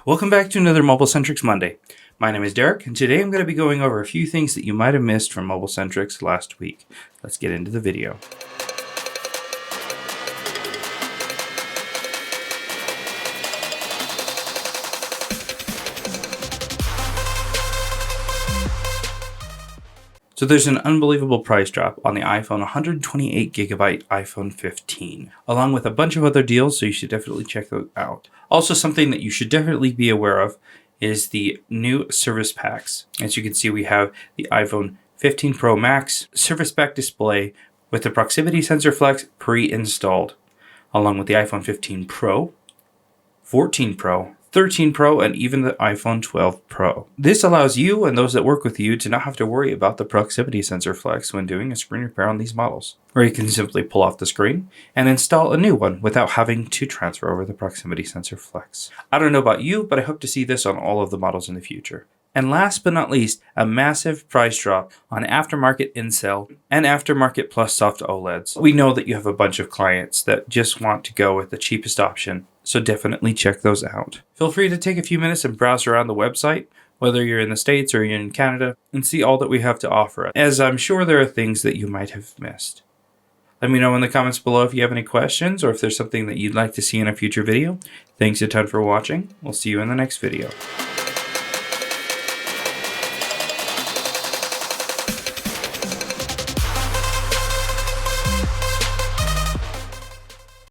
Welcome back to another MobileSentrix Monday. My name is Derek, and today I'm going to be going over a few things that you might have missed from MobileSentrix last week. Let's get into the video. So there's an unbelievable price drop on the iPhone 128GB iPhone 15, along with a bunch of other deals, so you should definitely check those out. Also, something that you should definitely be aware of is the new service packs. As you can see, we have the iPhone 15 Pro Max service pack display with the proximity sensor flex pre-installed, along with the iPhone 15 Pro, 14 Pro, 13 Pro, and even the iPhone 12 Pro. This allows you and those that work with you to not have to worry about the proximity sensor flex when doing a screen repair on these models, where you can simply pull off the screen and install a new one without having to transfer over the proximity sensor flex. I don't know about you, but I hope to see this on all of the models in the future. And last but not least, a massive price drop on Aftermarket Incell and Aftermarket Plus Soft OLEDs. We know that you have a bunch of clients that just want to go with the cheapest option, so definitely check those out. Feel free to take a few minutes and browse around the website, whether you're in the States or you're in Canada, and see all that we have to offer, as I'm sure there are things that you might have missed. Let me know in the comments below if you have any questions or if there's something that you'd like to see in a future video. Thanks a ton for watching. We'll see you in the next video.